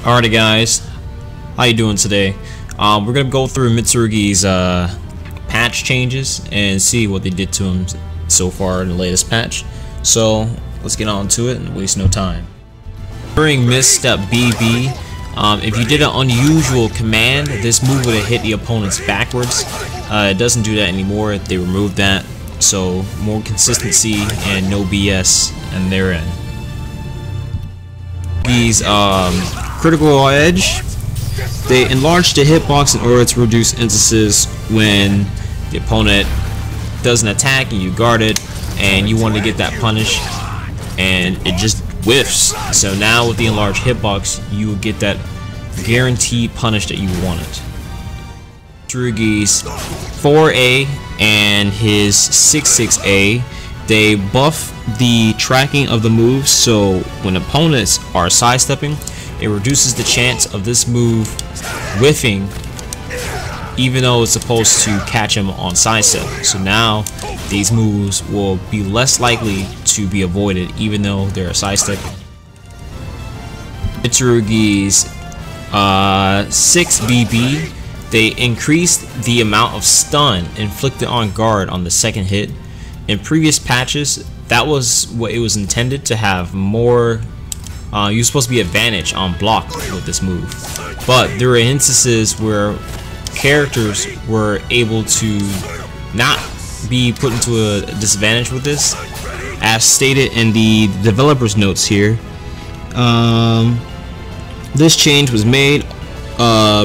Alrighty guys, how you doing today? We're gonna go through Mitsurugi's patch changes and see what they did to him so far in the latest patch. So let's get on to it and waste no time. During misstep BB, if you did an unusual command, this move would have hit the opponents backwards. It doesn't do that anymore. They removed that, so more consistency and no BS and their end. These critical edge, they enlarge the hitbox in order to reduce instances when the opponent does an attack and you guard it and you want to get that punish and it just whiffs. So now with the enlarged hitbox you will get that guaranteed punish that you wanted. Mitsurugi's 4A and his 6-6A, they buff the tracking of the moves, so when opponents are sidestepping, it reduces the chance of this move whiffing even though it's supposed to catch him on sidestep. So now these moves will be less likely to be avoided even though they're sidestepping. Mitsurugi's 6BB, they increased the amount of stun inflicted on guard on the second hit. In previous patches, that was what it was intended to have more. You're supposed to be advantage on block with this move, but there were instances where characters were able to not be put into a disadvantage with this, as stated in the developer's notes here. This change was made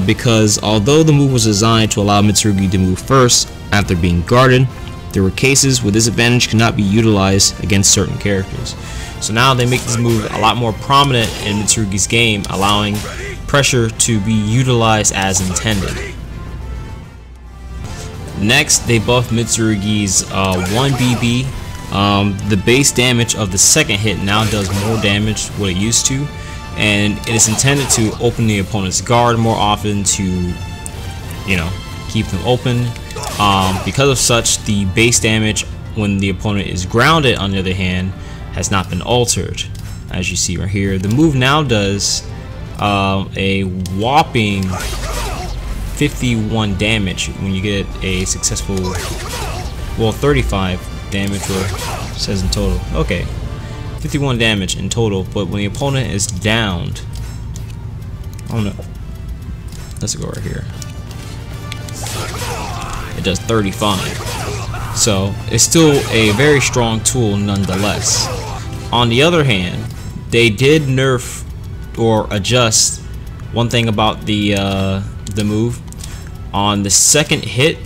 because although the move was designed to allow Mitsurugi to move first after being guarded, there were cases where this advantage could not be utilized against certain characters. So now they make this move a lot more prominent in Mitsurugi's game, allowing pressure to be utilized as intended. Next, they buffed Mitsurugi's 1BB. The base damage of the second hit now does more damage than what it used to, and it is intended to open the opponent's guard more often to, you know, keep them open. Because of such, the base damage when the opponent is grounded, on the other hand, has not been altered. As you see right here, the move now does a whopping 51 damage when you get a successful, well, 35 damage, or it says in total. Okay, 51 damage in total, but when the opponent is downed, oh no, let's go right here, it does 35. So it's still a very strong tool nonetheless. On the other hand, they did nerf or adjust one thing about the move. On the second hit,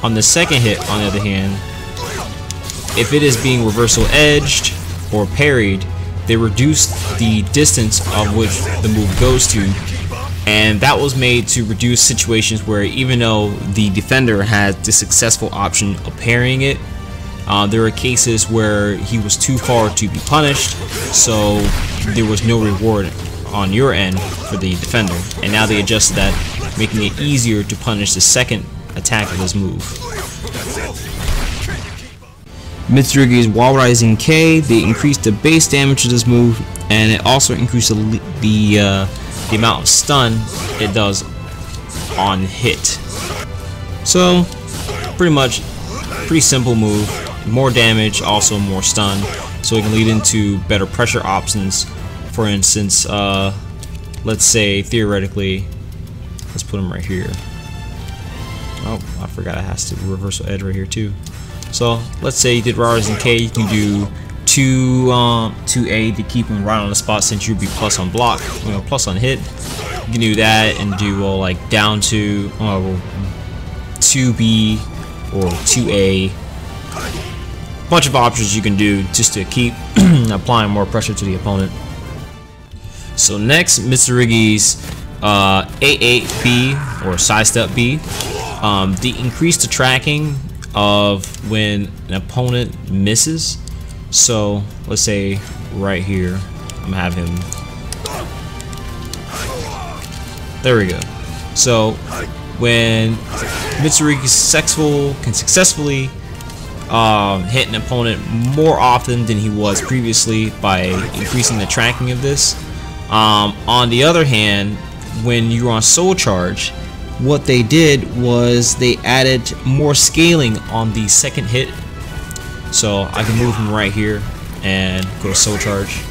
on the other hand, if it is being reversal edged or parried, they reduce the distance of which the move goes to, and that was made to reduce situations where even though the defender had the successful option of parrying it, there were cases where he was too far to be punished, so there was no reward on your end for the defender, and now they adjusted that, making it easier to punish the second attack of this move. Mitsurugi's Wall Rising K, they increased the base damage of this move, and it also increased the amount of stun it does on hit. So pretty simple move, more damage, also more stun, so it can lead into better pressure options. For instance, let's say theoretically, let's put him right here. Oh, I forgot it has to reversal edge right here too. So let's say you did Rising K, you can do 2A to keep him right on the spot since you'd be plus on block, you know, plus on hit. You can do that and do like down to 2B or 2A. Bunch of options you can do just to keep applying more pressure to the opponent. So next, Mitsurugi's A8B or sidestep B. They increase the tracking of when an opponent misses. So let's say right here, I'm gonna have him. There we go. So when Mitsurugi can successfully hit an opponent more often than he was previously by increasing the tracking of this. On the other hand, when you're on Soul Charge, what they did was they added more scaling on the second hit. So I can move him right here and go to Soul Charge,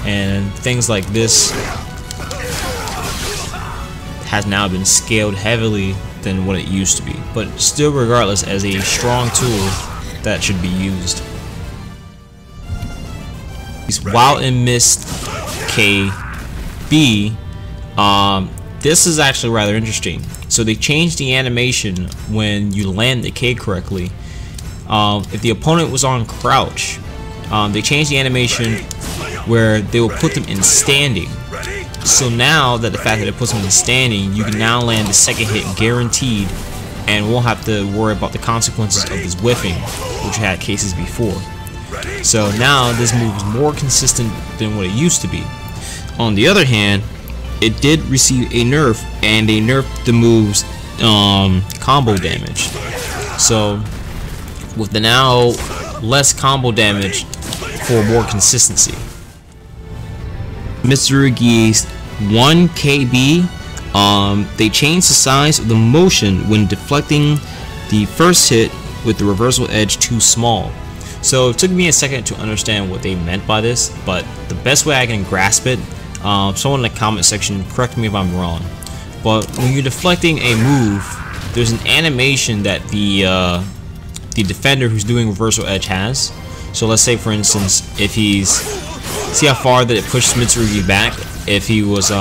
and things like this has now been scaled heavily than what it used to be, but still regardless as a strong tool that should be used. Wild and Mist KB, this is actually rather interesting. So they changed the animation when you land the K correctly. If the opponent was on crouch, they changed the animation where they will put them in standing. So now that the fact that it puts them in standing, you can now land the second hit guaranteed and won't have to worry about the consequences of this whiffing, which had cases before. So now this move is more consistent than what it used to be. On the other hand, it did receive a nerf, and they nerfed the move's combo damage. So with the now less combo damage for more consistency. Misturugi's 1 KB, they changed the size of the motion when deflecting the first hit with the reversal edge too small. So it took me a second to understand what they meant by this, but the best way I can grasp it, someone in the comment section correct me if I'm wrong, but when you're deflecting a move, there's an animation that the defender who's doing reversal edge has. So let's say for instance, if he's, see how far that it pushes Misturugi back if he was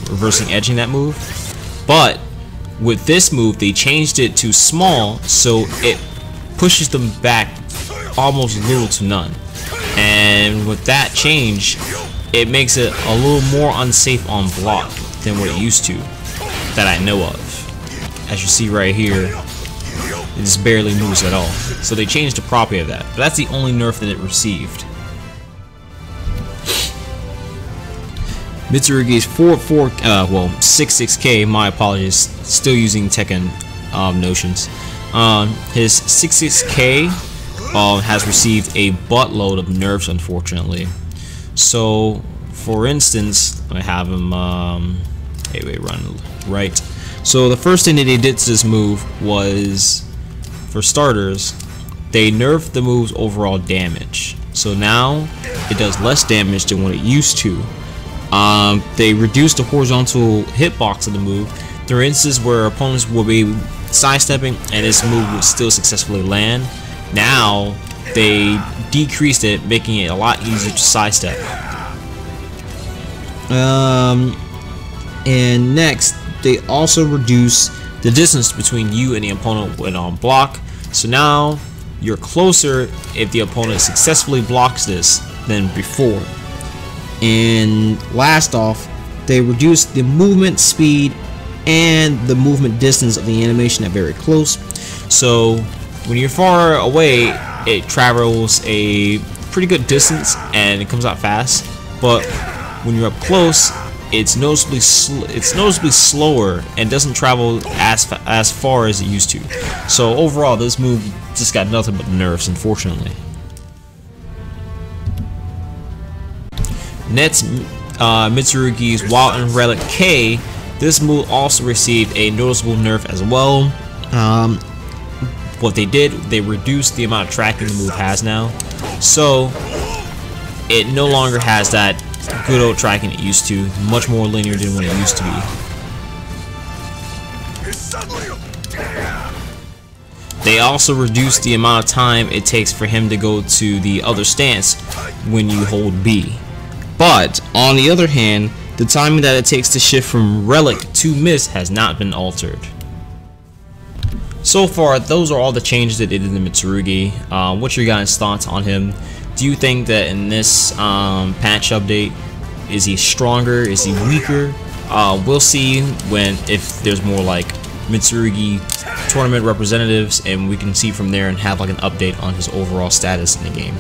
reversing edging that move. But with this move, they changed it to small, so it pushes them back almost little to none. And with that change, it makes it a little more unsafe on block than what it used to, that I know of. As you see right here, it just barely moves at all. So they changed the property of that, but that's the only nerf that it received. Mitsurugi's 66K, my apologies, still using Tekken notions. His 66K has received a buttload of nerfs, unfortunately. So, for instance, I have him, run right. So the first thing that they did to this move was, for starters, they nerfed the move's overall damage. So now it does less damage than what it used to. They reduced the horizontal hitbox of the move. There are instances where opponents will be sidestepping and this move would still successfully land. Now they decreased it, making it a lot easier to sidestep. And next, they also reduce the distance between you and the opponent when on block. So now you're closer if the opponent successfully blocks this than before. And last off, they reduce the movement speed and the movement distance of the animation at very close. So when you're far away, it travels a pretty good distance and it comes out fast. But when you're up close, it's noticeably slower and doesn't travel as far as it used to. So overall, this move just got nothing but nerfs, unfortunately. Next, Mitsurugi's Wild and Relic K. This move also received a noticeable nerf as well. What they did, they reduced the amount of tracking the move has now. So it no longer has that good old tracking it used to, much more linear than what it used to be. They also reduced the amount of time it takes for him to go to the other stance when you hold B. But on the other hand, the timing that it takes to shift from Relic to Mist has not been altered. So far, those are all the changes that they did in Mitsurugi. What's your guys' thoughts on him? Do you think that in this patch update, is he stronger? Is he weaker? We'll see if there's more like Mitsurugi tournament representatives, and we can see from there and have like an update on his overall status in the game.